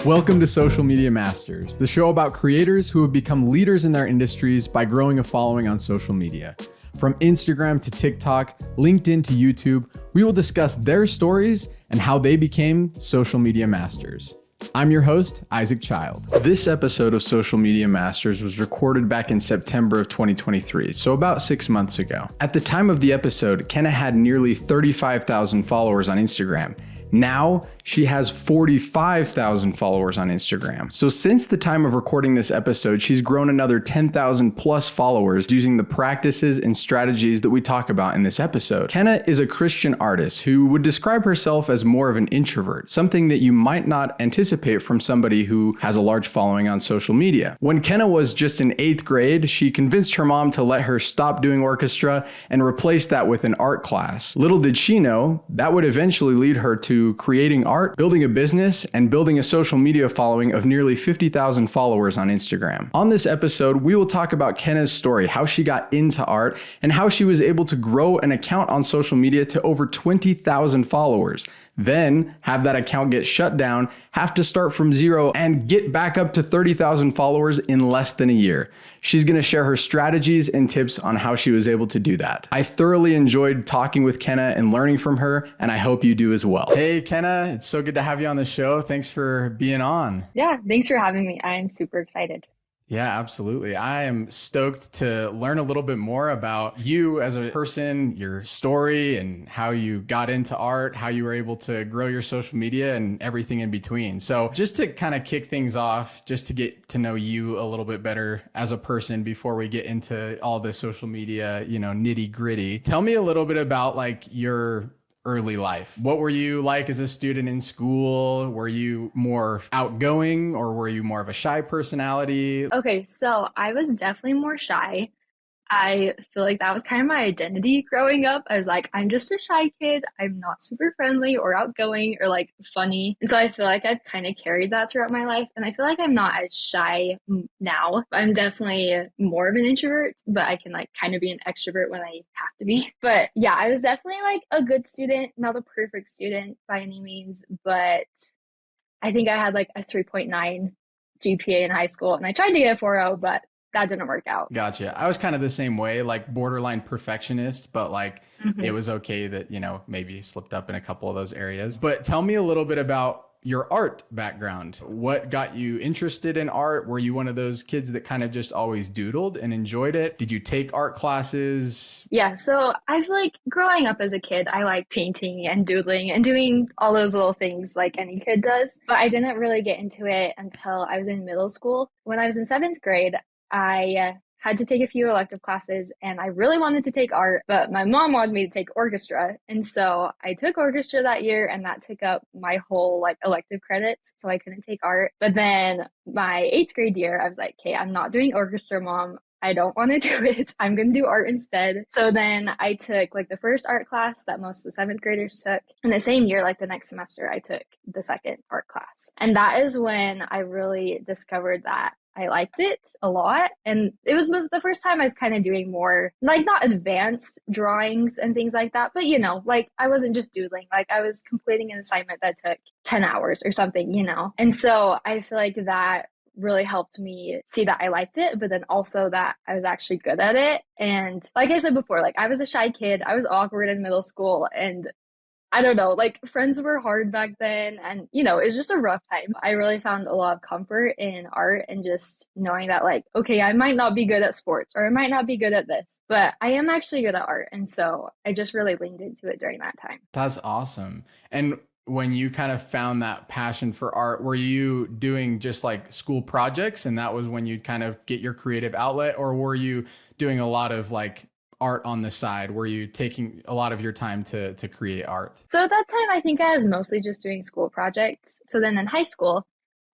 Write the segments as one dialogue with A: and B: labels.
A: Welcome to Social Media Masters, the show about creators who have become leaders in their industries by growing a following on social media. From Instagram to TikTok, LinkedIn to YouTube, we will discuss their stories and how they became social media masters. I'm your host, Isaac Child. This episode of Social Media Masters was recorded back in September of 2023, so about 6 months ago. At the time of the episode, Kenna had nearly 35,000 followers on Instagram. Now, she has 45,000 followers on Instagram. So since the time of recording this episode, she's grown another 10,000 plus followers using the practices and strategies that we talk about in this episode. Kenna is a Christian artist who would describe herself as more of an introvert, something that you might not anticipate from somebody who has a large following on social media. When Kenna was just in 8th grade, she convinced her mom to let her stop doing orchestra and replace that with an art class. Little did she know, that would eventually lead her to creating art, building a business, and building a social media following of nearly 50,000 followers on Instagram. On this episode, we will talk about Kenna's story, how she got into art, and how she was able to grow an account on social media to over 20,000 followers. Then have that account get shut down, have to start from zero, and get back up to 30,000 followers in less than a year. She's going to share her strategies and tips on how she was able to do that. I thoroughly enjoyed talking with Kenna and learning from her, and I hope you do as well. Hey, Kenna, it's so good to have you on the show. Thanks for being on.
B: Yeah, thanks for having me. I'm super excited.
A: Yeah, absolutely. I am stoked to learn a little bit more about you as a person, your story, and how you got into art, how you were able to grow your social media and everything in between. So just to kind of kick things off, just to get to know you a little bit better as a person before we get into all the social media, nitty gritty, tell me a little bit about like your early life. What were you like as a student in school? Were you more outgoing or were you more of a shy personality?
B: Okay, so I was definitely more shy. I feel like that was kind of my identity growing up. I was like, I'm just a shy kid. I'm not super friendly or outgoing or like funny. And so I feel like I've kind of carried that throughout my life. And I feel like I'm not as shy now. I'm definitely more of an introvert, but I can like kind of be an extrovert when I have to be. But yeah, I was definitely like a good student, not a perfect student by any means, but I think I had like a 3.9 GPA in high school and I tried to get a 4.0, but that didn't work out.
A: Gotcha. I was kind of the same way, like borderline perfectionist, but like it was okay that, maybe slipped up in a couple of those areas. But tell me a little bit about your art background. What got you interested in art? Were you one of those kids that kind of just always doodled and enjoyed it? Did you take art classes?
B: Yeah, so I feel like growing up as a kid, I like painting and doodling and doing all those little things like any kid does. But I didn't really get into it until I was in middle school. When I was in 7th grade, I had to take a few elective classes and I really wanted to take art, but my mom wanted me to take orchestra. And so I took orchestra that year and that took up my whole like elective credits. So I couldn't take art. But then my 8th grade year, I was like, okay, I'm not doing orchestra, Mom. I don't want to do it. I'm going to do art instead. So then I took like the first art class that most of the 7th graders took. And the same year, like the next semester, I took the second art class. And that is when I really discovered that I liked it a lot. And it was the first time I was kind of doing more, like not advanced drawings and things like that, but like I wasn't just doodling, like I was completing an assignment that took 10 hours or something, And so I feel like that really helped me see that I liked it, but then also that I was actually good at it. And like I said before, like I was a shy kid, I was awkward in middle school and I don't know, like friends were hard back then and, it was just a rough time. I really found a lot of comfort in art and just knowing that like, okay, I might not be good at sports or I might not be good at this, but I am actually good at art. And so I just really leaned into it during that time.
A: That's awesome. And when you kind of found that passion for art, were you doing just like school projects and that was when you'd kind of get your creative outlet, or were you doing a lot of like art on the side? Were you taking a lot of your time to create art?
B: So at that time, I think I was mostly just doing school projects. So then in high school,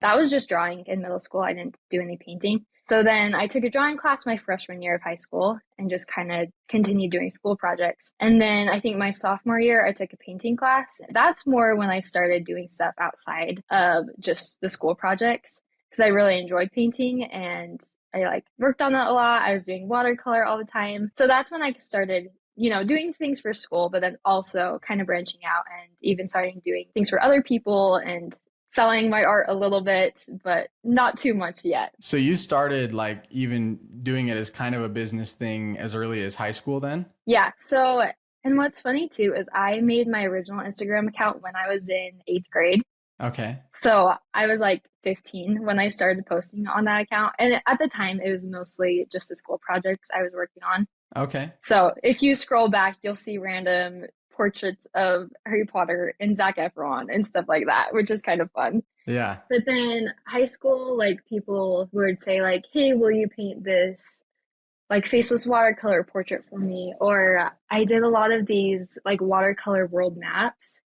B: that was just drawing. In middle school, I didn't do any painting. So then I took a drawing class my freshman year of high school and just kind of continued doing school projects. And then I think my sophomore year, I took a painting class. That's more when I started doing stuff outside of just the school projects because I really enjoyed painting and I like worked on that a lot. I was doing watercolor all the time. So that's when I started, doing things for school, but then also kind of branching out and even starting doing things for other people and selling my art a little bit, but not too much yet.
A: So you started like even doing it as kind of a business thing as early as high school then?
B: Yeah. So, and what's funny too is I made my original Instagram account when I was in eighth grade.
A: Okay.
B: So I was like 15 when I started posting on that account. And at the time, it was mostly just the school projects I was working on.
A: Okay.
B: So if you scroll back, you'll see random portraits of Harry Potter and Zac Efron and stuff like that, which is kind of fun.
A: Yeah.
B: But then high school, like people would say like, hey, will you paint this like faceless watercolor portrait for me? Or I did a lot of these like watercolor world maps.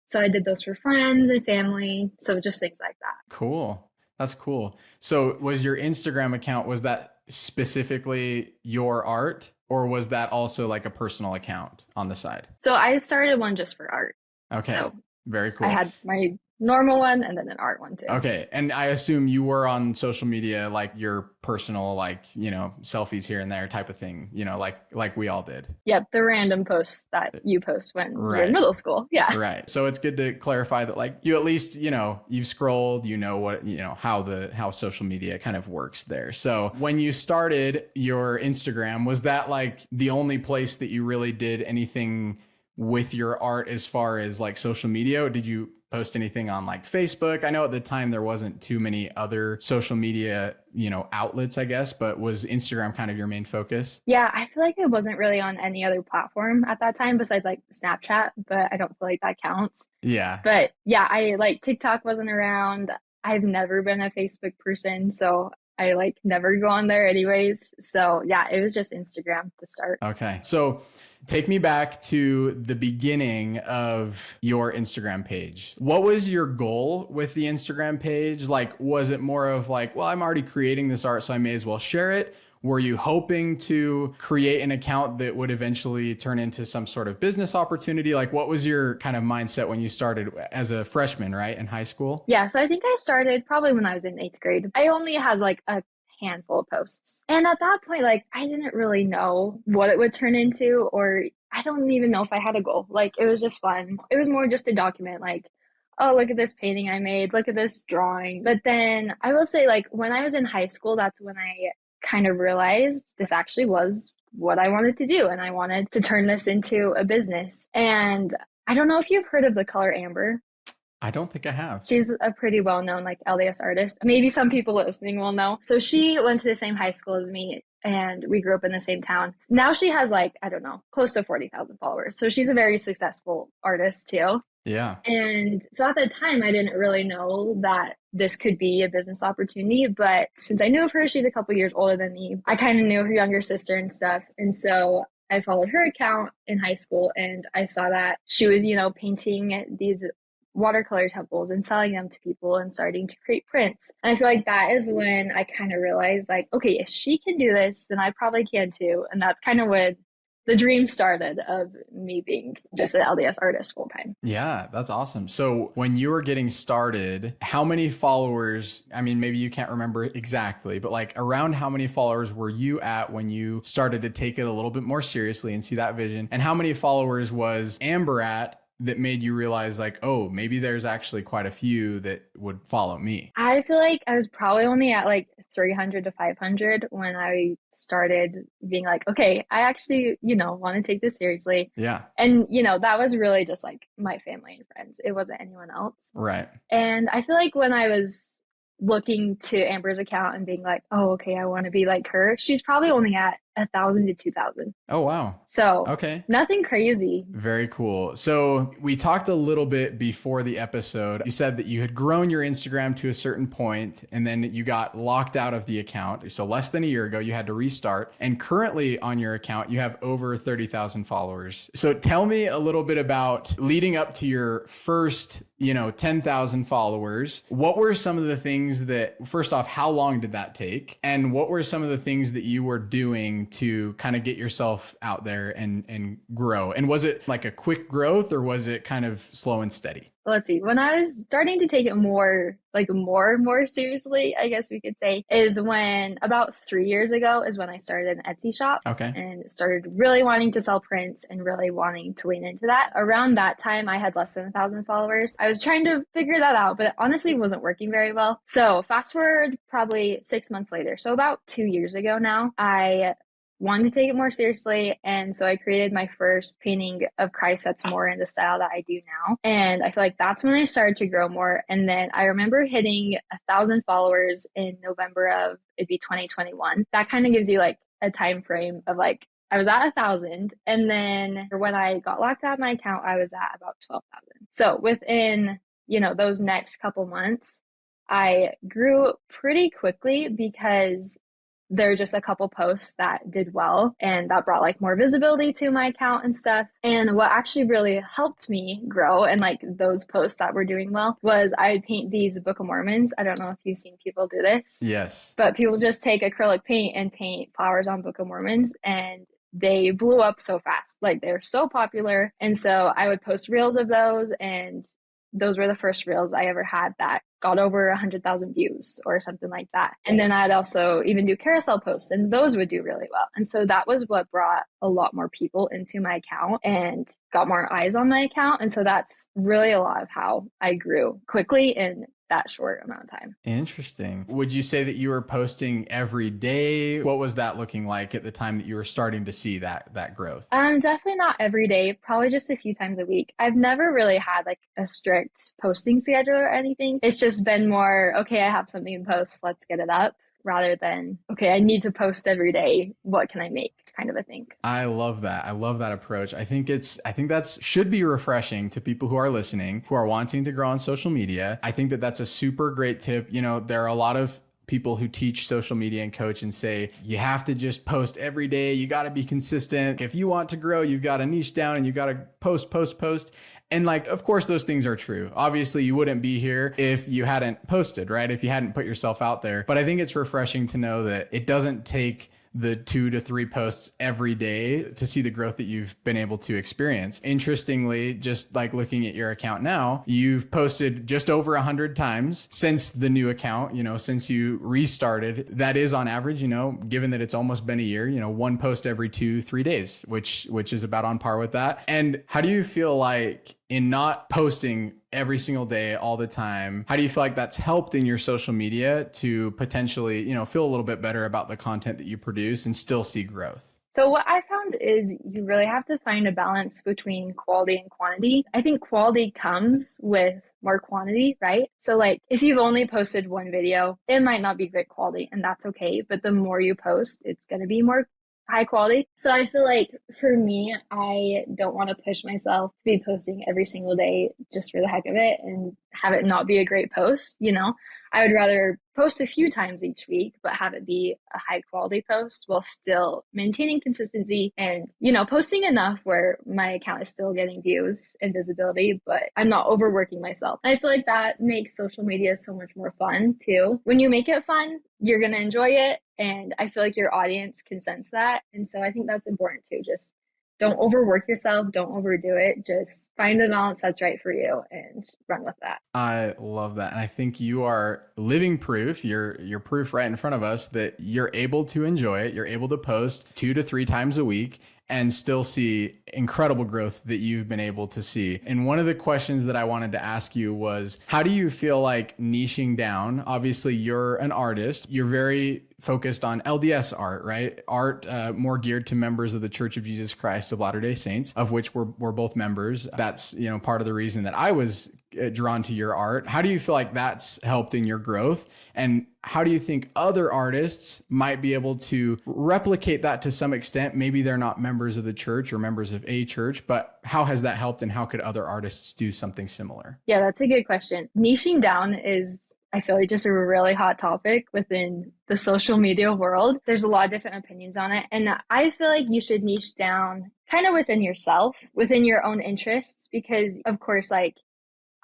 B: So I did those for friends and family. So just things like that.
A: Cool. That's cool. So was your Instagram account, was that specifically your art or was that also like a personal account on the side?
B: So I started one just for art.
A: Okay.
B: So
A: Very
B: I
A: cool.
B: had my normal one and then an art one too.
A: Okay. And I assume you were on social media, like your personal, like, selfies here and there type of thing, like we all did.
B: Yep, the random posts that you post when you're
A: Right.
B: in middle school. Yeah.
A: Right. So it's good to clarify that like you at least, you've scrolled, what, how social media kind of works there. So when you started your Instagram, was that like the only place that you really did anything with your art as far as like social media? Or did you post anything on like Facebook? I know at the time there wasn't too many other social media, outlets, I guess, but was Instagram kind of your main focus?
B: Yeah, I feel like it wasn't really on any other platform at that time besides like Snapchat, but I don't feel like that counts.
A: Yeah.
B: But yeah, I like TikTok wasn't around. I've never been a Facebook person, so I like never go on there anyways. So yeah, it was just Instagram to start.
A: Okay. So take me back to the beginning of your Instagram page. What was your goal with the Instagram page? Like, was it more of like, well, I'm already creating this art, so I may as well share it? Were you hoping to create an account that would eventually turn into some sort of business opportunity? Like, what was your kind of mindset when you started as a freshman, right, in high school?
B: Yeah, so I think I started probably when I was in eighth grade. I only had like a handful of posts. And at that point, like I didn't really know what it would turn into, or I don't even know if I had a goal. Like it was just fun. It was more just to document like, oh, look at this painting I made, look at this drawing. But then I will say like when I was in high school, that's when I kind of realized this actually was what I wanted to do. And I wanted to turn this into a business. And I don't know if you've heard of the color amber.
A: I don't think I have.
B: She's a pretty well-known like LDS artist. Maybe some people listening will know. So she went to the same high school as me and we grew up in the same town. Now she has like, I don't know, close to 40,000 followers. So she's a very successful artist too.
A: Yeah.
B: And so at the time, I didn't really know that this could be a business opportunity. But since I knew of her, she's a couple years older than me. I kind of knew her younger sister and stuff. And so I followed her account in high school and I saw that she was, painting these watercolor temples and selling them to people and starting to create prints. And I feel like that is when I kind of realized like, okay, if she can do this, then I probably can too. And that's kind of when the dream started of me being just an LDS artist full time.
A: Yeah, that's awesome. So when you were getting started, how many followers, I mean, maybe you can't remember exactly, but like around how many followers were you at when you started to take it a little bit more seriously and see that vision? And how many followers was Amber at that made you realize like, oh, maybe there's actually quite a few that would follow me?
B: I feel like I was probably only at like 300 to 500 when I started being like, okay, I actually, want to take this seriously.
A: Yeah.
B: And, that was really just like my family and friends. It wasn't anyone else.
A: Right.
B: And I feel like when I was looking to Amber's account and being like, oh, okay, I want to be like her, she's probably only at 1,000 to 2,000.
A: Oh, wow.
B: So
A: okay.
B: Nothing crazy.
A: Very cool. So we talked a little bit before the episode. You said that you had grown your Instagram to a certain point and then you got locked out of the account. So less than a year ago, you had to restart. And currently on your account, you have over 30,000 followers. So tell me a little bit about leading up to your first 10,000 followers. What were some of the things that, first off, how long did that take? And what were some of the things that you were doing to kind of get yourself out there and grow? And was it like a quick growth or was it kind of slow and steady?
B: let's see, when I was starting to take it more seriously, I guess we could say, is when about 3 years ago is when I started an Etsy shop
A: Okay.
B: and started really wanting to sell prints and really wanting to lean into that. Around that time, I had less than 1,000 followers. I was trying to figure that out, but it honestly wasn't working very well. So fast forward probably 6 months later. So about 2 years ago now, I wanted to take it more seriously. And so I created my first painting of Christ that's more in the style that I do now. And I feel like that's when I started to grow more. And then I remember hitting 1,000 followers in November of it'd be 2021. That kind of gives you like a time frame of like I was at 1,000. And then when I got locked out of my account, I was at about 12,000. So within, those next couple months, I grew pretty quickly because there were just a couple posts that did well and that brought like more visibility to my account and stuff. And what actually really helped me grow and like those posts that were doing well was I would paint these Book of Mormons. I don't know if you've seen people do this.
A: Yes.
B: But people just take acrylic paint and paint flowers on Book of Mormons, and they blew up so fast. Like they're so popular. And so I would post reels of those, and those were the first reels I ever had that got over 100,000 views or something like that. And then I'd also even do carousel posts, and those would do really well. And so that was what brought a lot more people into my account and got more eyes on my account. And so that's really a lot of how I grew quickly in that short amount of time.
A: Interesting. Would you say that you were posting every day? What was that looking like at the time that you were starting to see that growth?
B: Definitely not every day, probably just a few times a week. I've never really had like a strict posting schedule or anything. It's just been more, okay, I have something to post, let's get it up, rather than, okay, I need to post every day. What can I make? Kind of a thing.
A: I love that. I love that approach. I think that's should be refreshing to people who are listening, who are wanting to grow on social media. I think that that's a super great tip. There are a lot of people who teach social media and coach and say, you have to just post every day. You got to be consistent. If you want to grow, you've got to niche down and you got to post. And like, of course, those things are true. Obviously, you wouldn't be here if you hadn't posted, right? If you hadn't put yourself out there. But I think it's refreshing to know that it doesn't take the 2 to 3 posts every day to see the growth that you've been able to experience. Interestingly, just like looking at your account now, you've posted just over 100 times since the new account, since you restarted. That is on average, given that it's almost been a year, one post every 2-3 days, which is about on par with that. And how do you feel like in not posting every single day all the time, how do you feel like that's helped in your social media to potentially, feel a little bit better about the content that you produce and still see growth?
B: So what I found is you really have to find a balance between quality and quantity. I think quality comes with more quantity, right? So like if you've only posted one video, it might not be great quality, and that's okay. But the more you post, it's going to be more high quality. So I feel like for me, I don't want to push myself to be posting every single day just for the heck of it and have it not be a great post. I would rather post a few times each week, but have it be a high quality post while still maintaining consistency and, posting enough where my account is still getting views and visibility, but I'm not overworking myself. I feel like that makes social media so much more fun too. When you make it fun, you're going to enjoy it. And I feel like your audience can sense that. And so I think that's important too. Just don't overwork yourself. Don't overdo it. Just find the balance that's right for you and run with that.
A: I love that. And I think you are living proof. You're proof right in front of us that you're able to enjoy it. You're able to post 2 to 3 times a week and still see incredible growth that you've been able to see. And one of the questions that I wanted to ask you was, how do you feel like niching down? Obviously, you're an artist. You're very focused on LDS art, right? Art more geared to members of the Church of Jesus Christ of Latter-day Saints, of which we're both members. That's, part of the reason that I was drawn to your art. How do you feel like that's helped in your growth? And how do you think other artists might be able to replicate that to some extent? Maybe they're not members of the church or members of a church, but how has that helped and how could other artists do something similar?
B: Yeah, that's a good question. Niching down is, I feel like, just a really hot topic within the social media world. There's a lot of different opinions on it. And I feel like you should niche down kind of within yourself, within your own interests, because of course, like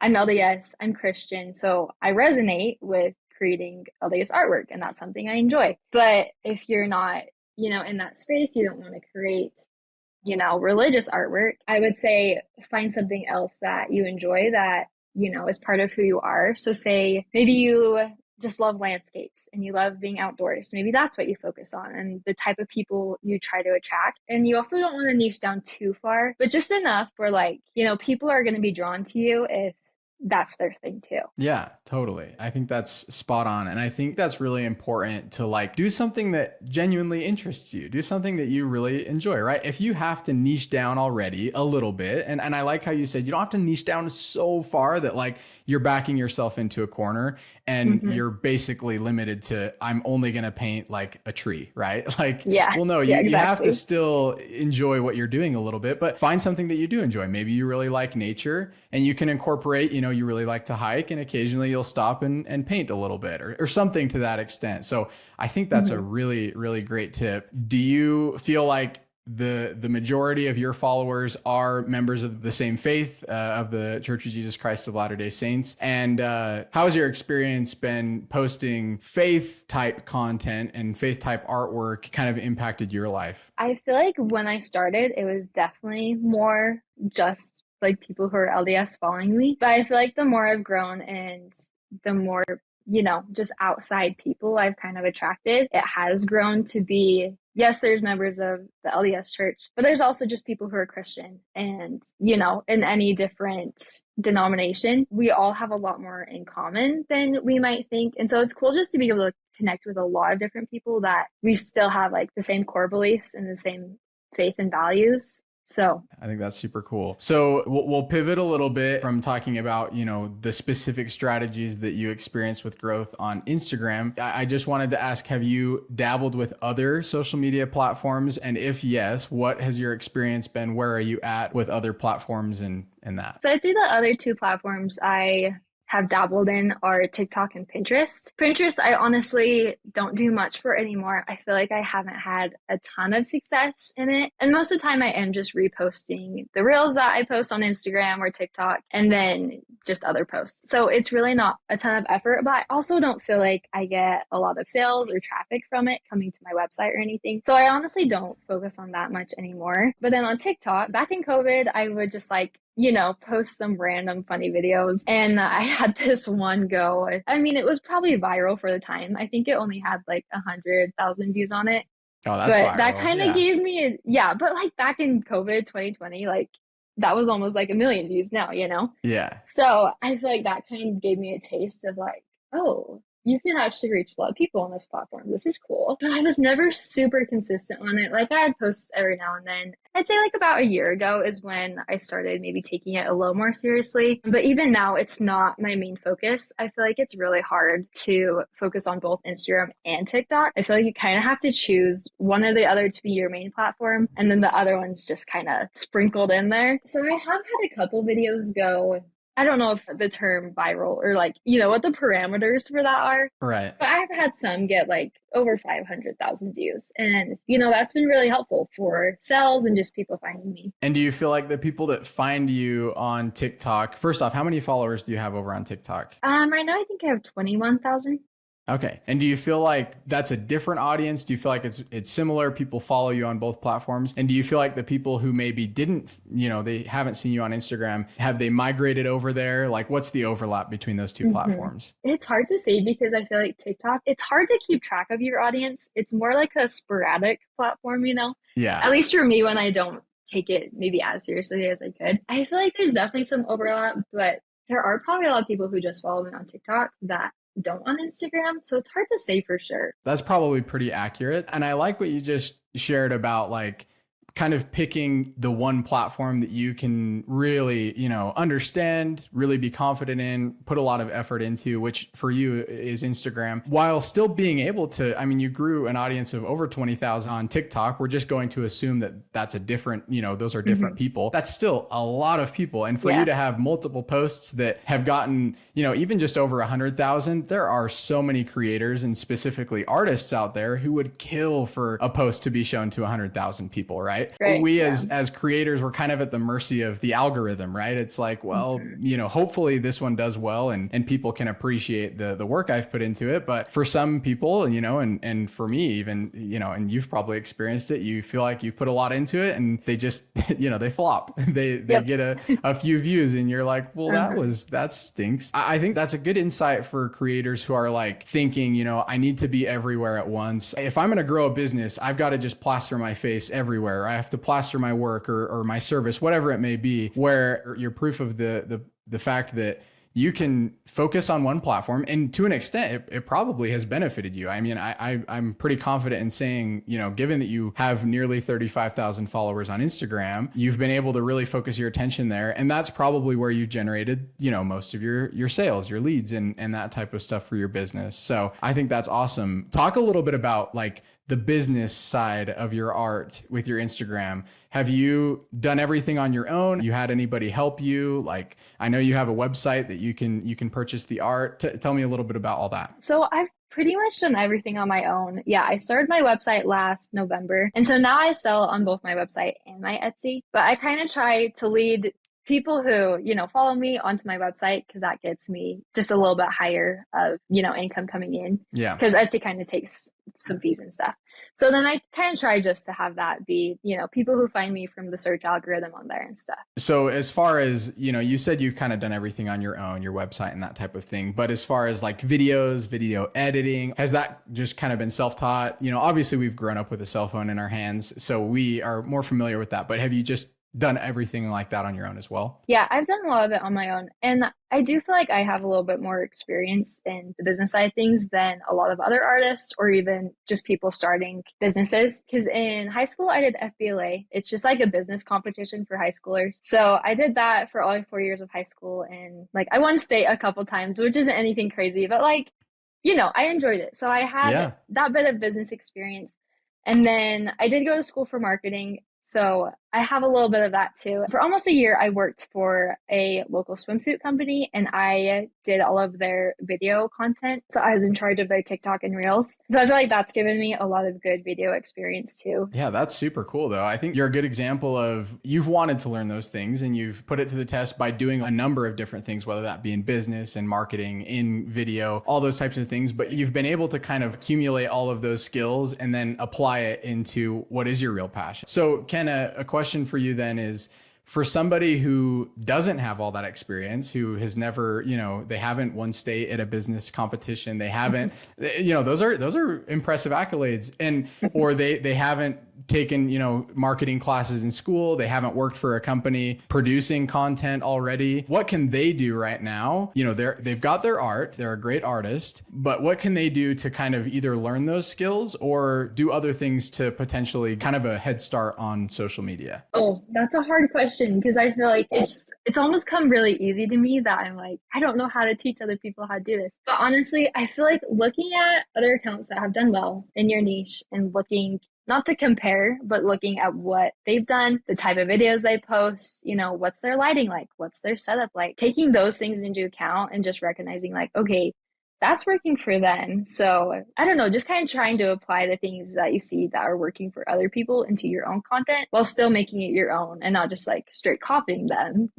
B: I'm LDS, I'm Christian, so I resonate with creating LDS artwork, and that's something I enjoy. But if you're not, in that space, you don't want to create, religious artwork, I would say find something else that you enjoy that is part of who you are. So say maybe you just love landscapes and you love being outdoors. Maybe that's what you focus on and the type of people you try to attract. And you also don't want to niche down too far, but just enough where people are going to be drawn to you if that's their thing too.
A: Yeah, totally. I think that's spot on. And I think that's really important to do something that genuinely interests you. Do something that you really enjoy, right? If you have to niche down already a little bit, and I like how you said you don't have to niche down so far that you're backing yourself into a corner and you're basically limited to, I'm only going to paint a tree, right? Well, no, you have to still enjoy what you're doing a little bit, but find something that you do enjoy. Maybe you really like nature and you can incorporate, you really like to hike and occasionally you'll stop and paint a little bit or something to that extent. So I think that's a really, really great tip. Do you feel like the majority of your followers are members of the same faith of the Church of Jesus Christ of Latter-day Saints? And how has your experience been posting faith type content and faith type artwork kind of impacted your life?
B: I feel like when I started, it was definitely more just people who are LDS following me. But I feel like the more I've grown and the more, just outside people I've kind of attracted, it has grown to be, yes, there's members of the LDS church, but there's also just people who are Christian and, in any different denomination, we all have a lot more in common than we might think. And so it's cool just to be able to connect with a lot of different people that we still have the same core beliefs and the same faith and values. So
A: I think that's super cool. So we'll pivot a little bit from talking about, the specific strategies that you experience with growth on Instagram. I just wanted to ask, have you dabbled with other social media platforms? And if yes, what has your experience been? Where are you at with other platforms and that?
B: So I'd say the other two platforms I have dabbled in are TikTok and Pinterest. Pinterest, I honestly don't do much for anymore. I feel like I haven't had a ton of success in it. And most of the time I am just reposting the reels that I post on Instagram or TikTok and then just other posts. So it's really not a ton of effort, but I also don't feel like I get a lot of sales or traffic from it coming to my website or anything. So I honestly don't focus on that much anymore. But then on TikTok, back in COVID, I would just post some random funny videos. And I had this one go. I mean, it was probably viral for the time. I think it only had 100,000 views on it.
A: Oh, that's
B: but
A: viral.
B: That kind of gave me, but back in COVID 2020, that was almost 1 million views now,
A: Yeah.
B: So I feel like that kind of gave me a taste of oh, you can actually reach a lot of people on this platform. This is cool. But I was never super consistent on it. I'd post every now and then. I'd say about a year ago is when I started maybe taking it a little more seriously. But even now, it's not my main focus. I feel like it's really hard to focus on both Instagram and TikTok. I feel like you kind of have to choose one or the other to be your main platform. And then the other one's just kind of sprinkled in there. So I have had a couple videos go. I don't know if the term viral or what the parameters for that are.
A: Right.
B: But I've had some get over 500,000 views. And, that's been really helpful for sales and just people finding me.
A: And do you feel like the people that find you on TikTok, first off, how many followers do you have over on TikTok?
B: Right now, I think I have 21,000.
A: Okay. And do you feel like that's a different audience? Do you feel like it's similar? People follow you on both platforms? And do you feel like the people who maybe didn't, they haven't seen you on Instagram, have they migrated over there? What's the overlap between those two platforms?
B: It's hard to say because I feel like TikTok, it's hard to keep track of your audience. It's more like a sporadic platform,
A: Yeah.
B: At least for me when I don't take it maybe as seriously as I could. I feel like there's definitely some overlap, but there are probably a lot of people who just follow me on TikTok that don't on Instagram. So it's hard to say for sure.
A: That's probably pretty accurate. And I like what you just shared about kind of picking the one platform that you can really, understand, really be confident in, put a lot of effort into, which for you is Instagram, while still being able to, you grew an audience of over 20,000 on TikTok. We're just going to assume that that's a different, those are different people. That's still a lot of people. And for you to have multiple posts that have gotten, even just over 100,000, there are so many creators and specifically artists out there who would kill for a post to be shown to 100,000 people, right? right?
B: Right.
A: We
B: Yeah.
A: as creators, we're kind of at the mercy of the algorithm, right? It's like, well,
B: Hmm.
A: hopefully this one does well and people can appreciate the work I've put into it. But for some people, and for me even, and you've probably experienced it, you feel like you put a lot into it and they just, they flop. They
B: Yep.
A: get a few views and you're like, well,
B: Uh-huh.
A: that stinks. I think that's a good insight for creators who are like thinking, I need to be everywhere at once. If I'm going to grow a business, I've got to just plaster my face everywhere. I have to plaster my work or my service, whatever it may be, where you're proof of the fact that you can focus on one platform, and to an extent it probably has benefited you. I mean, I'm pretty confident in saying, given that you have nearly 35,000 followers on Instagram, you've been able to really focus your attention there, and that's probably where you generated, most of your sales, your leads, and that type of stuff for your business. So I think that's awesome. Talk a little bit about like the business side of your art with your Instagram. Have you done everything on your own? You had anybody help you? Like, I know you have a website that you can purchase the art. Tell me a little bit about all that.
B: So I've pretty much done everything on my own. Yeah, I started my website last November. And so now I sell on both my website and my Etsy. But I kind of try to lead people who, follow me onto my website because that gets me just a little bit higher of, income coming in.
A: Yeah.
B: Because Etsy kind of takes some fees and stuff. So then I kind of try just to have that be, people who find me from the search algorithm on there and stuff.
A: So as far as, you said you've kind of done everything on your own, your website and that type of thing. But as far as like videos, video editing, has that just kind of been self-taught? Obviously we've grown up with a cell phone in our hands, so we are more familiar with that. But have you just done everything like that on your own as well?
B: Yeah, I've done a lot of it on my own. And I do feel like I have a little bit more experience in the business side of things than a lot of other artists or even just people starting businesses. Because in high school, I did FBLA. It's just like a business competition for high schoolers. So I did that for all 4 years of high school. And like I won state a couple times, which isn't anything crazy, but like, I enjoyed it. So I had
A: Yeah.
B: that bit of business experience. And then I did go to school for marketing. So I have a little bit of that too. For almost a year, I worked for a local swimsuit company and I did all of their video content. So I was in charge of their TikTok and Reels. So I feel like that's given me a lot of good video experience too.
A: Yeah, that's super cool though. I think you're a good example of you've wanted to learn those things and you've put it to the test by doing a number of different things, whether that be in business and marketing, in video, all those types of things. But you've been able to kind of accumulate all of those skills and then apply it into what is your real passion. So Kenna, a question for you then is, for somebody who doesn't have all that experience, who has never, they haven't won state at a business competition, they haven't, those are impressive accolades, and or they haven't taken, marketing classes in school, they haven't worked for a company producing content already. What can they do right now? They've got their art, they're a great artist, but what can they do to kind of either learn those skills or do other things to potentially kind of a head start on social media?
B: Oh, that's a hard question because I feel like it's almost come really easy to me that I'm like, I don't know how to teach other people how to do this. But honestly, I feel like looking at other accounts that have done well in your niche and looking not to compare, but looking at what they've done, the type of videos they post, what's their lighting like, what's their setup like, taking those things into account and just recognizing like, okay, that's working for them. So I don't know, just kind of trying to apply the things that you see that are working for other people into your own content while still making it your own and not just like straight copying them,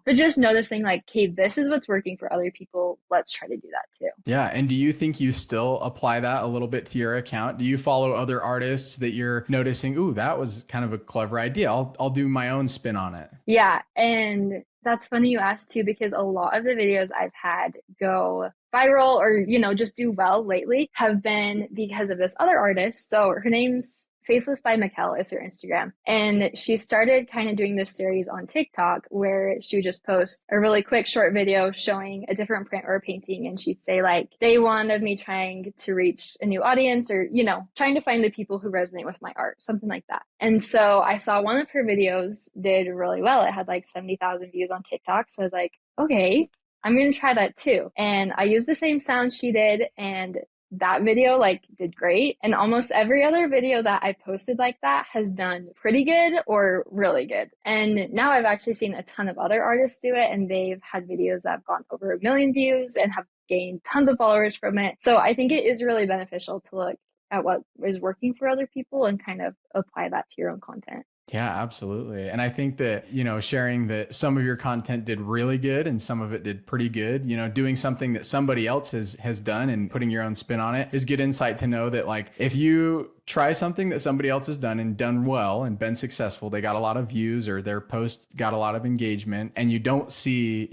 B: but just noticing like, okay, this is what's working for other people. Let's try to do that too.
A: Yeah. And do you think you still apply that a little bit to your account? Do you follow other artists that you're noticing, ooh, that was kind of a clever idea, I'll do my own spin on it?
B: Yeah. And that's funny you asked too, because a lot of the videos I've had go viral or, just do well lately have been because of this other artist. So her name's Faceless by Mikkel is her Instagram. And she started kind of doing this series on TikTok where she would just post a really quick short video showing a different print or a painting. And she'd say like, day one of me trying to reach a new audience or, trying to find the people who resonate with my art, something like that. And so I saw one of her videos did really well. It had like 70,000 views on TikTok. So I was like, okay, I'm going to try that too. And I used the same sound she did and that video like did great. And almost every other video that I posted like that has done pretty good or really good. And now I've actually seen a ton of other artists do it and they've had videos that have gone over 1 million views and have gained tons of followers from it. So I think it is really beneficial to look at what is working for other people and kind of apply that to your own content.
A: Yeah, absolutely. And I think that, sharing that some of your content did really good and some of it did pretty good, doing something that somebody else has done and putting your own spin on it is good insight to know that, like, if you try something that somebody else has done and done well and been successful, they got a lot of views or their post got a lot of engagement, and you don't see,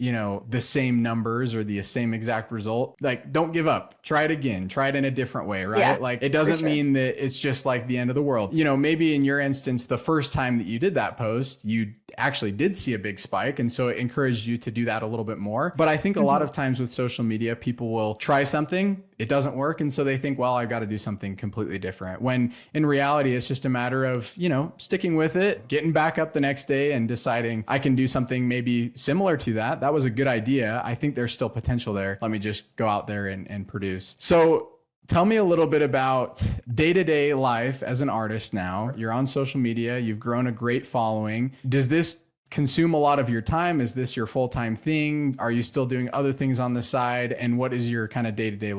A: the same numbers or the same exact result, like, don't give up. Try it again. Try it in a different way, right?
B: Yeah,
A: Like, it
B: for
A: doesn't
B: sure.
A: mean that it's just like the end of the world. Maybe in your instance, the first time that you did that post, you actually did see a big spike. And so it encouraged you to do that a little bit more. But I think a lot
B: Mhm.
A: of times with social media, people will try something, it doesn't work. And so they think, well, I've got to do something completely different. When in reality, it's just a matter of, sticking with it, getting back up the next day and deciding I can do something maybe similar to that. That was a good idea. I think there's still potential there. Let me just go out there and produce. So tell me a little bit about day-to-day life as an artist now. You're on social media, you've grown a great following. Does this consume a lot of your time? Is this your full-time thing? Are you still doing other things on the side? And what does your kind of day-to-day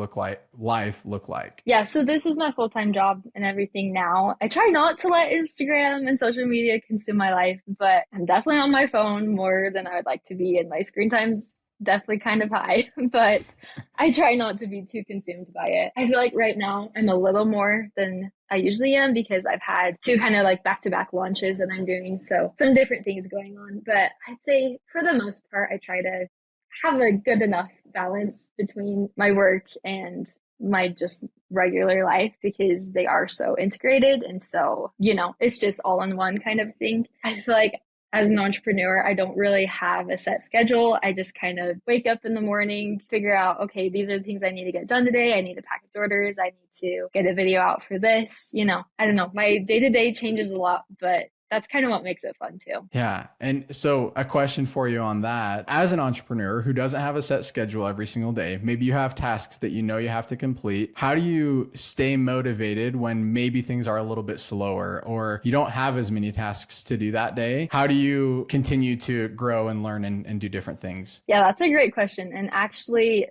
A: life look like?
B: Yeah, so this is my full-time job and everything now. I try not to let Instagram and social media consume my life, but I'm definitely on my phone more than I would like to be, and my screen time's definitely kind of high, but I try not to be too consumed by it. I feel like right now I'm a little more than I usually am because I've had two kind of like back-to-back launches that I'm doing, so some different things going on. But I'd say for the most part, I try to have a good enough balance between my work and my just regular life because they are so integrated. And so, it's just all in one kind of thing. I feel like as an entrepreneur, I don't really have a set schedule. I just kind of wake up in the morning, figure out, okay, these are the things I need to get done today. I need to package orders. I need to get a video out for this. I don't know. My day to day changes a lot, but that's kind of what makes it fun too.
A: Yeah. And so a question for you on that. As an entrepreneur who doesn't have a set schedule every single day, maybe you have tasks that you have to complete. How do you stay motivated when maybe things are a little bit slower or you don't have as many tasks to do that day? How do you continue to grow and learn and do different things?
B: Yeah, that's a great question. And actually,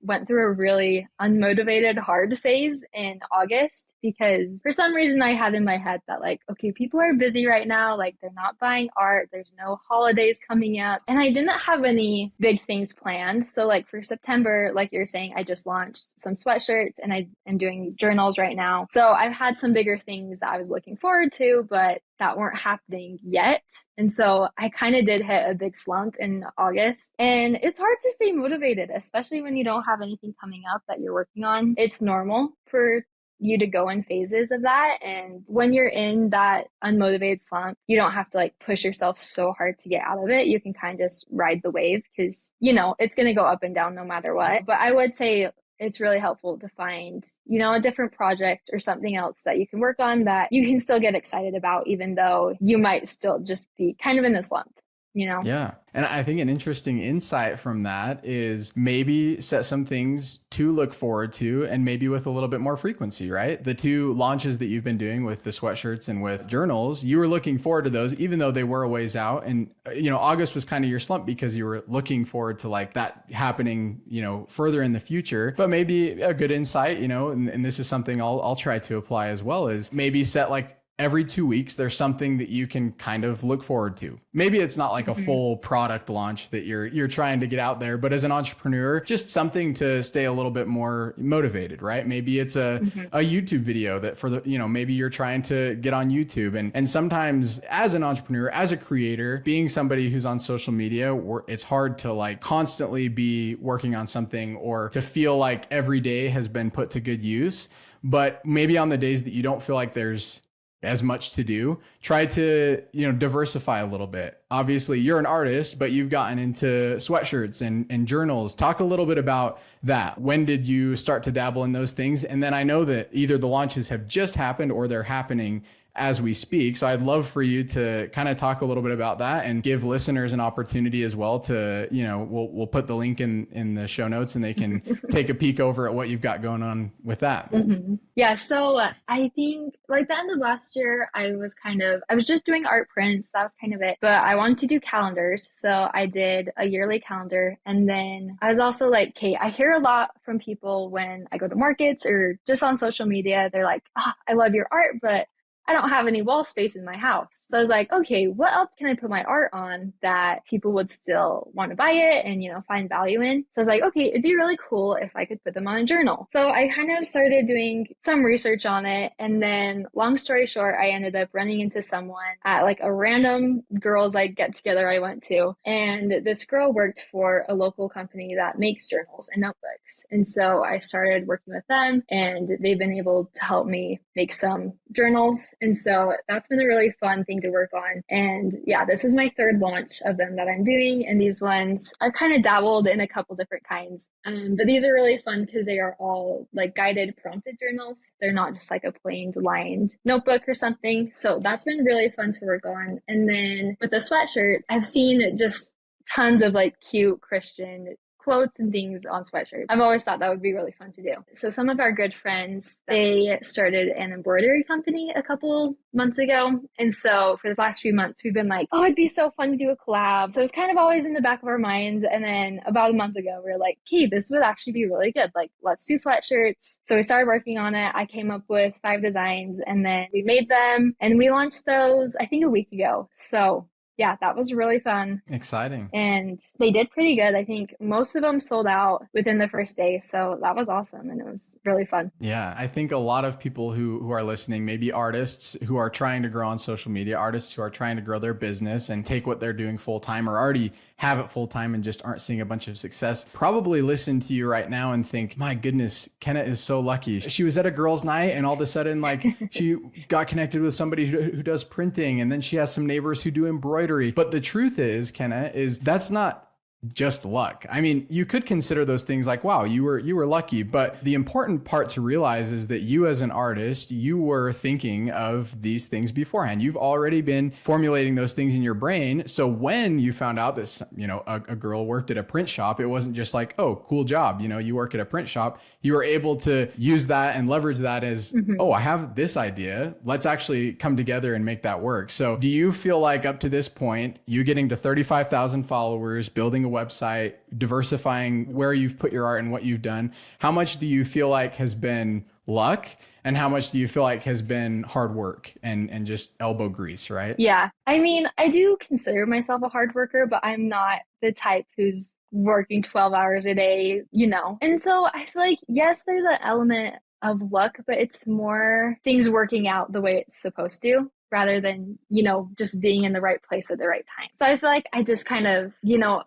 B: went through a really unmotivated, hard phase in August because for some reason I had in my head that, like, okay, people are busy right now. Like, they're not buying art. There's no holidays coming up. And I didn't have any big things planned. So, like, for September, like you're saying, I just launched some sweatshirts and I am doing journals right now. So I've had some bigger things that I was looking forward to, but that weren't happening yet. And so I kind of did hit a big slump in August. And it's hard to stay motivated, especially when you don't have anything coming up that you're working on. It's normal for you to go in phases of that. And when you're in that unmotivated slump, you don't have to like push yourself so hard to get out of it. You can kind of just ride the wave because, it's going to go up and down no matter what. But I would say it's really helpful to find, a different project or something else that you can work on that you can still get excited about, even though you might still just be kind of in a slump.
A: Yeah. And I think an interesting insight from that is maybe set some things to look forward to and maybe with a little bit more frequency, right? The two launches that you've been doing with the sweatshirts and with journals, you were looking forward to those, even though they were a ways out. And, August was kind of your slump because you were looking forward to like that happening, further in the future. But maybe a good insight, and this is something I'll try to apply as well, is maybe set like every 2 weeks, there's something that you can kind of look forward to. Maybe it's not like a full product launch that you're trying to get out there, but as an entrepreneur, just something to stay a little bit more motivated, right? Maybe it's a YouTube video that for the, maybe you're trying to get on YouTube. And sometimes as an entrepreneur, as a creator, being somebody who's on social media, it's hard to like constantly be working on something or to feel like every day has been put to good use. But maybe on the days that you don't feel like there's as much to do, try to, diversify a little bit. Obviously you're an artist, but you've gotten into sweatshirts and journals. Talk a little bit about that. When did you start to dabble in those things? And then I know that either the launches have just happened or they're happening as we speak. So I'd love for you to kind of talk a little bit about that and give listeners an opportunity as well to, we'll put the link in the show notes and they can take a peek over at what you've got going on with that.
B: Yeah, so I think like the end of last year, I was just doing art prints. That was kind of it. But I wanted to do calendars. So I did a yearly calendar. And then I was also like, Kate, I hear a lot from people when I go to markets or just on social media. They're like, I love your art, but I don't have any wall space in my house. So I was like, okay, what else can I put my art on that people would still want to buy it and, find value in? So I was like, okay, it'd be really cool if I could put them on a journal. So I kind of started doing some research on it. And then long story short, I ended up running into someone at like a random girls like get together I went to. And this girl worked for a local company that makes journals and notebooks. And so I started working with them and they've been able to help me make some journals. And so that's been a really fun thing to work on. And yeah, this is my third launch of them that I'm doing. And these ones, I've kind of dabbled in a couple different kinds. But these are really fun because they are all like guided prompted journals. They're not just like a plain lined notebook or something. So that's been really fun to work on. And then with the sweatshirts, I've seen just tons of like cute Christian quotes and things on sweatshirts. I've always thought that would be really fun to do. So some of our good friends, they started an embroidery company a couple months ago. And so for the last few months, we've been like, oh, it'd be so fun to do a collab. So it's kind of always in the back of our minds. And then about a month ago, we were like, hey, this would actually be really good. Like, let's do sweatshirts. So we started working on it. I came up with 5 designs and then we made them and we launched those, I think a week ago. So yeah, that was really fun.
A: Exciting.
B: And they did pretty good. I think most of them sold out within the first day. So that was awesome. And it was really fun.
A: Yeah, I think a lot of people who are listening, maybe artists who are trying to grow on social media, artists who are trying to grow their business and take what they're doing full time or already have it full time and just aren't seeing a bunch of success, probably listen to you right now and think, my goodness, Kenna is so lucky. She was at a girls' night and all of a sudden, like, she got connected with somebody who does printing, and then she has some neighbors who do embroidery. But the truth is, Kenna, is that's not just luck. I mean, you could consider those things like, wow, you were lucky, but the important part to realize is that you as an artist, you were thinking of these things beforehand. You've already been formulating those things in your brain. So when you found out this, a girl worked at a print shop, it wasn't just like, oh, cool job. You work at a print shop. You were able to use that and leverage that as, oh, I have this idea. Let's actually come together and make that work. So do you feel like up to this point, you getting to 35,000 followers, building a website, diversifying where you've put your art and what you've done, how much do you feel like has been luck and how much do you feel like has been hard work and just elbow grease, right?
B: Yeah. I mean, I do consider myself a hard worker, but I'm not the type who's working 12 hours a day, And so I feel like, yes, there's an element of luck, but it's more things working out the way it's supposed to, rather than, just being in the right place at the right time. So I feel like I just kind of,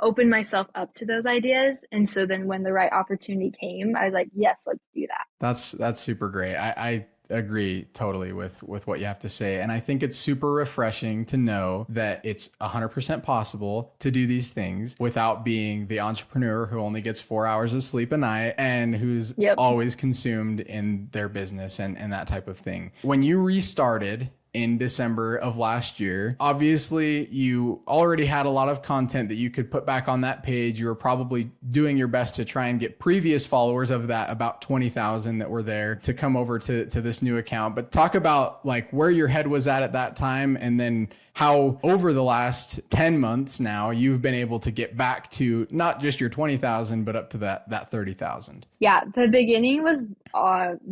B: opened myself up to those ideas. And so then when the right opportunity came, I was like, yes, let's do that.
A: That's super great. I agree totally with what you have to say. And I think it's super refreshing to know that it's 100% possible to do these things without being the entrepreneur who only gets 4 hours of sleep a night and who's always consumed in their business and that type of thing. When you restarted in December of last year, obviously you already had a lot of content that you could put back on that page. You were probably doing your best to try and get previous followers of that about 20,000 that were there to come over to this new account. But talk about like where your head was at that time, and then how over the last 10 months now you've been able to get back to not just your 20,000, but up to that 30,000.
B: Yeah, the beginning was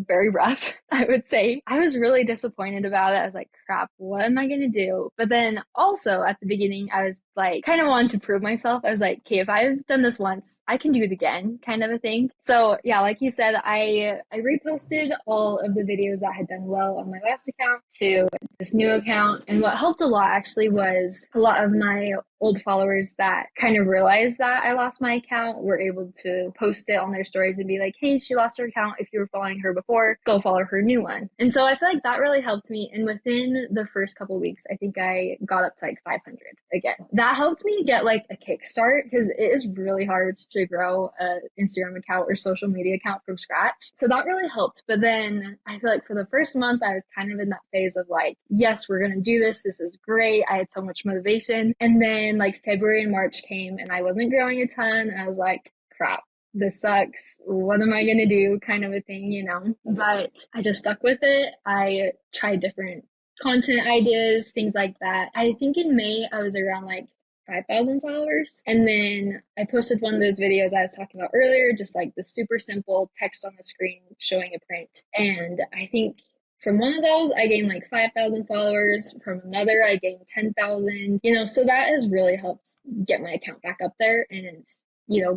B: very rough, I would say. I was really disappointed about it. I was like, crap, what am I going to do? But then also at the beginning, I was like, kind of wanted to prove myself. I was like, okay, if I've done this once, I can do it again, kind of a thing. So yeah, like you said, I reposted all of the videos that had done well on my last account to this new account. And what helped a lot actually was a lot of my old followers that kind of realized that I lost my account were able to post it on their stories and be like, hey, she lost her account. If you were following her before, go follow her new one. And so I feel like that really helped me. And within the first couple of weeks, I think I got up to like 500 again. That helped me get like a kickstart because it is really hard to grow an Instagram account or social media account from scratch. So that really helped. But then I feel like for the first month, I was kind of in that phase of like, yes, we're going to do this. This is great. I had so much motivation. And then like February and March came and I wasn't growing a ton. And I was like, crap, this sucks. What am I going to do? Kind of a thing, But I just stuck with it. I tried different content ideas, things like that. I think in May, I was around like 5,000 followers. And then I posted one of those videos I was talking about earlier, just like the super simple text on the screen showing a print. And I think from one of those, I gained like 5,000 followers. From another, I gained 10,000, so that has really helped get my account back up there and,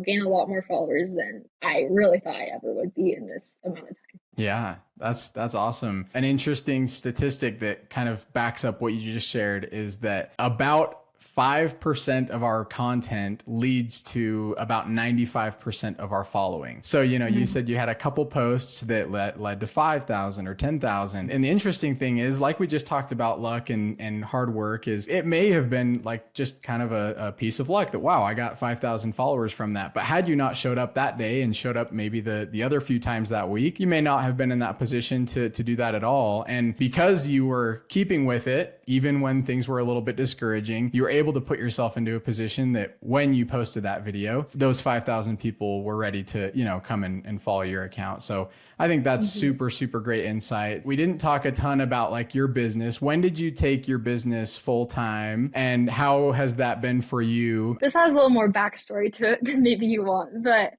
B: gain a lot more followers than I really thought I ever would be in this amount of time.
A: Yeah, that's awesome. An interesting statistic that kind of backs up what you just shared is that about 5% of our content leads to about 95% of our following. So, you said you had a couple posts that led to 5,000 or 10,000. And the interesting thing is, like we just talked about luck and hard work, is it may have been like just kind of a piece of luck that, wow, I got 5,000 followers from that. But had you not showed up that day and showed up maybe the other few times that week, you may not have been in that position to do that at all. And because you were keeping with it, even when things were a little bit discouraging, you were able to put yourself into a position that when you posted that video, those 5,000 people were ready to, come and follow your account. So I think that's super, super great insight. We didn't talk a ton about like your business. When did you take your business full time and how has that been for you?
B: This has a little more backstory to it than maybe you want, but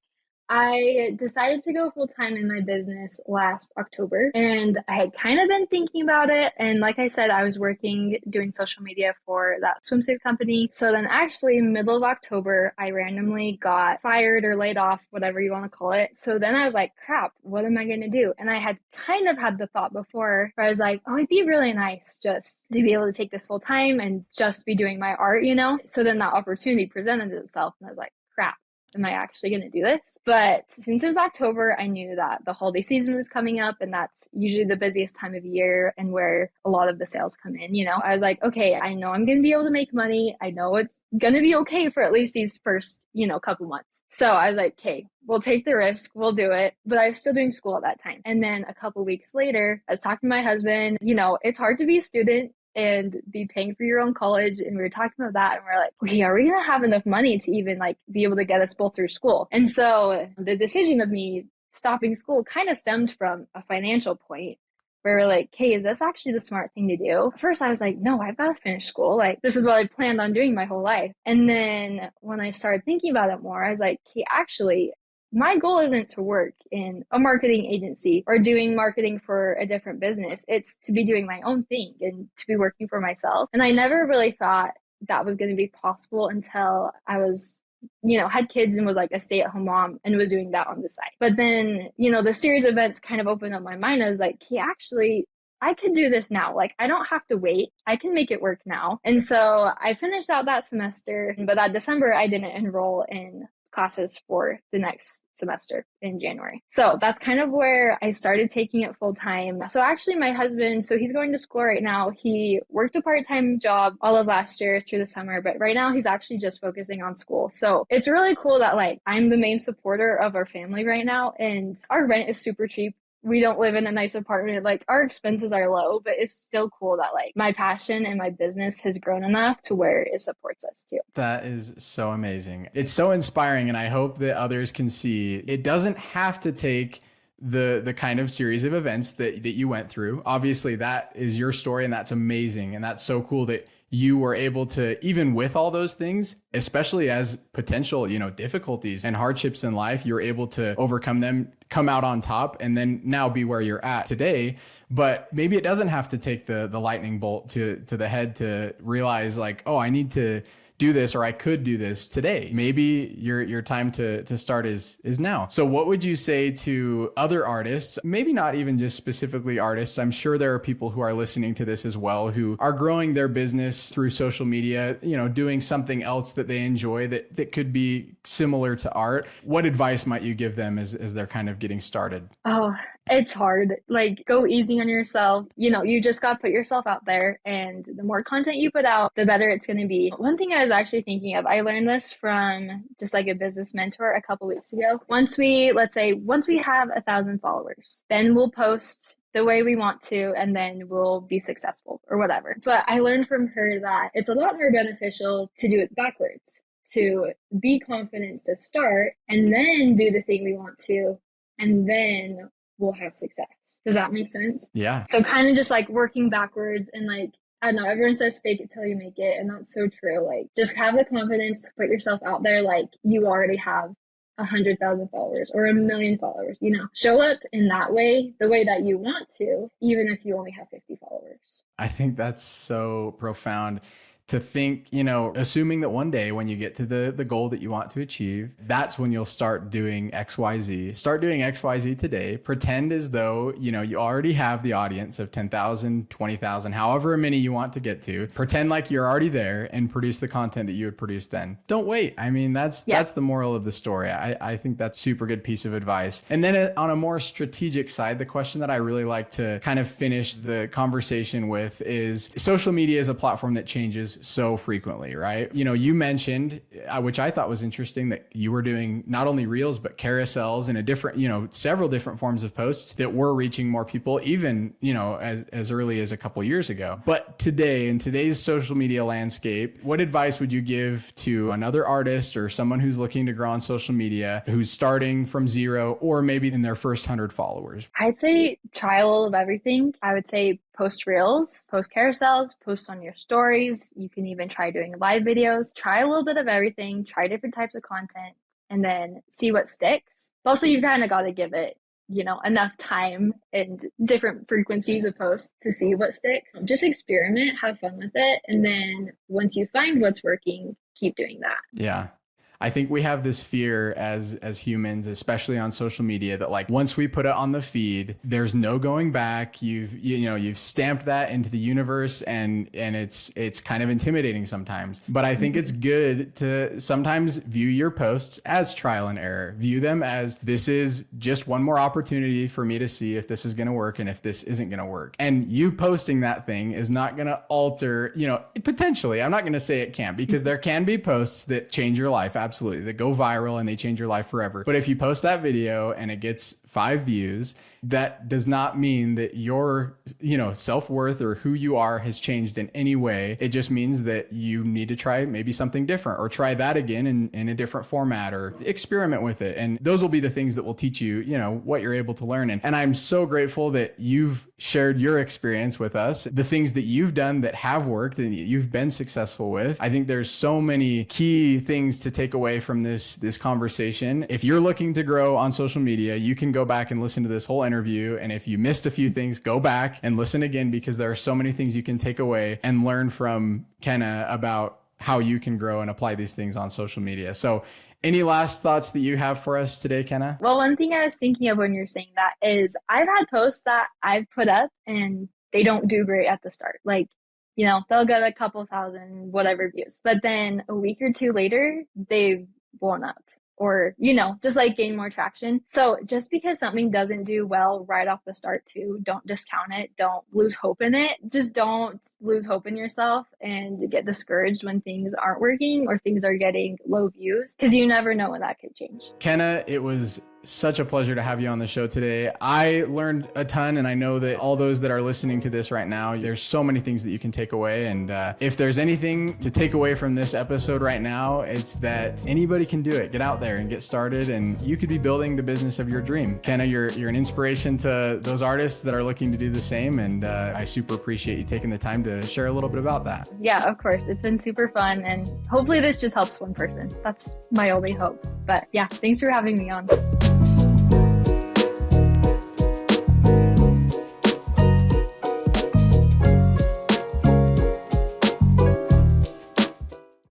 B: I decided to go full time in my business last October, and I had kind of been thinking about it. And like I said, I was doing social media for that swimsuit company. So then actually middle of October, I randomly got fired or laid off, whatever you want to call it. So then I was like, crap, what am I going to do? And I had kind of had the thought before where I was like, oh, it'd be really nice just to be able to take this full time and just be doing my art, So then that opportunity presented itself and I was like, crap, am I actually going to do this? But since it was October, I knew that the holiday season was coming up and that's usually the busiest time of year and where a lot of the sales come in, I was like, okay, I know I'm going to be able to make money. I know it's going to be okay for at least these first, couple months. So I was like, okay, we'll take the risk. We'll do it. But I was still doing school at that time. And then a couple weeks later, I was talking to my husband, it's hard to be a student and be paying for your own college. And we were talking about that and we're like, okay, are we going to have enough money to even like be able to get us both through school? And so the decision of me stopping school kind of stemmed from a financial point where we're like, hey, is this actually the smart thing to do? At first I was like, no, I've got to finish school. Like this is what I planned on doing my whole life. And then when I started thinking about it more, I was like, hey, actually, my goal isn't to work in a marketing agency or doing marketing for a different business. It's to be doing my own thing and to be working for myself. And I never really thought that was going to be possible until I was, had kids and was like a stay-at-home mom and was doing that on the side. But then, the series of events kind of opened up my mind. I was like, hey, actually, I could do this now. Like, I don't have to wait. I can make it work now. And so I finished out that semester, but that December, I didn't enroll in classes for the next semester in January. So that's kind of where I started taking it full time. So actually my husband, so he's going to school right now. He worked a part-time job all of last year through the summer, but right now he's actually just focusing on school. So it's really cool that like I'm the main supporter of our family right now and our rent is super cheap. We don't live in a nice apartment. Like our expenses are low, but it's still cool that like my passion and my business has grown enough to where it supports us too.
A: That is so amazing. It's so inspiring. And I hope that others can see it doesn't have to take the kind of series of events that you went through. Obviously that is your story and that's amazing. And that's so cool that you were able to, even with all those things, especially as potential, difficulties and hardships in life, you're able to overcome them, come out on top, and then now be where you're at today. But maybe it doesn't have to take the lightning bolt to the head to realize like, oh, I need to do this, or I could do this today. Maybe your time to start is now. So what would you say to other artists, maybe not even just specifically artists? I'm sure there are people who are listening to this as well, who are growing their business through social media, doing something else that they enjoy that could be similar to art. What advice might you give them as they're kind of getting started?
B: Oh, it's hard. Like, go easy on yourself. You just got to put yourself out there, and the more content you put out, the better it's going to be. One thing I was actually thinking of, I learned this from just like a business mentor a couple weeks ago. Once we have 1,000 followers, then we'll post the way we want to, and then we'll be successful or whatever. But I learned from her that it's a lot more beneficial to do it backwards, to be confident to start and then do the thing we want to, and then we'll have success. Does that make sense?
A: Yeah.
B: So kind of just like working backwards and like, I don't know, everyone says fake it till you make it, and that's so true. Like, just have the confidence to put yourself out there like you already have 100,000 followers or 1 million followers. Show up in that way, the way that you want to, even if you only have 50 followers.
A: I think that's so profound to think, assuming that one day when you get to the goal that you want to achieve, that's when you'll start doing XYZ. Start doing XYZ today. Pretend as though, you already have the audience of 10,000, 20,000, however many you want to get to. Pretend like you're already there and produce the content that you would produce then. Don't wait. I mean, that's the moral of the story. I think that's super good piece of advice. And then on a more strategic side, the question that I really like to kind of finish the conversation with is social media is a platform that changes so frequently, right? You mentioned, which I thought was interesting, that you were doing not only reels, but carousels and several different forms of posts that were reaching more people, even, as early as a couple years ago. But today, in today's social media landscape, what advice would you give to another artist or someone who's looking to grow on social media, who's starting from zero or maybe in their first 100 followers?
B: I'd say try a little of everything. I would say post reels, post carousels, post on your stories. You can even try doing live videos. Try a little bit of everything, try different types of content, and then see what sticks. But also, you've kind of got to give it, enough time and different frequencies of posts to see what sticks. Just experiment, have fun with it. And then once you find what's working, keep doing that.
A: Yeah. I think we have this fear as humans, especially on social media, that like once we put it on the feed, there's no going back. You've stamped that into the universe, and it's kind of intimidating sometimes. But I think it's good to sometimes view your posts as trial and error. View them as, this is just one more opportunity for me to see if this is going to work and if this isn't going to work. And you posting that thing is not going to alter, potentially. I'm not going to say it can't, because there can be posts that change your life. Absolutely. That go viral and they change your life forever. But if you post that video and it gets 5 views, that does not mean that your, self-worth or who you are has changed in any way. It just means that you need to try maybe something different, or try that again in a different format, or experiment with it. And those will be the things that will teach you, what you're able to learn. And I'm so grateful that you've shared your experience with us, the things that you've done that have worked and you've been successful with. I think there's so many key things to take away from this conversation. If you're looking to grow on social media, you can go back and listen to this whole interview. And if you missed a few things, go back and listen again, because there are so many things you can take away and learn from Kenna about how you can grow and apply these things on social media. So any last thoughts that you have for us today, Kenna?
B: Well, one thing I was thinking of when you're saying that is I've had posts that I've put up and they don't do great at the start. Like, they'll get a couple thousand, whatever views. But then a week or two later, they've blown up. Or, just like gain more traction. So just because something doesn't do well right off the start too, don't discount it. Don't lose hope in it. Just don't lose hope in yourself and get discouraged when things aren't working or things are getting low views, because you never know when that could change.
A: Kenna, it was such a pleasure to have you on the show today. I learned a ton, and I know that all those that are listening to this right now, there's so many things that you can take away. And if there's anything to take away from this episode right now, it's that anybody can do it. Get out there and get started, and you could be building the business of your dream. Kenna, you're an inspiration to those artists that are looking to do the same. And I super appreciate you taking the time to share a little bit about that.
B: Yeah, of course. It's been super fun. And hopefully this just helps one person. That's my only hope. But yeah, thanks for having me on.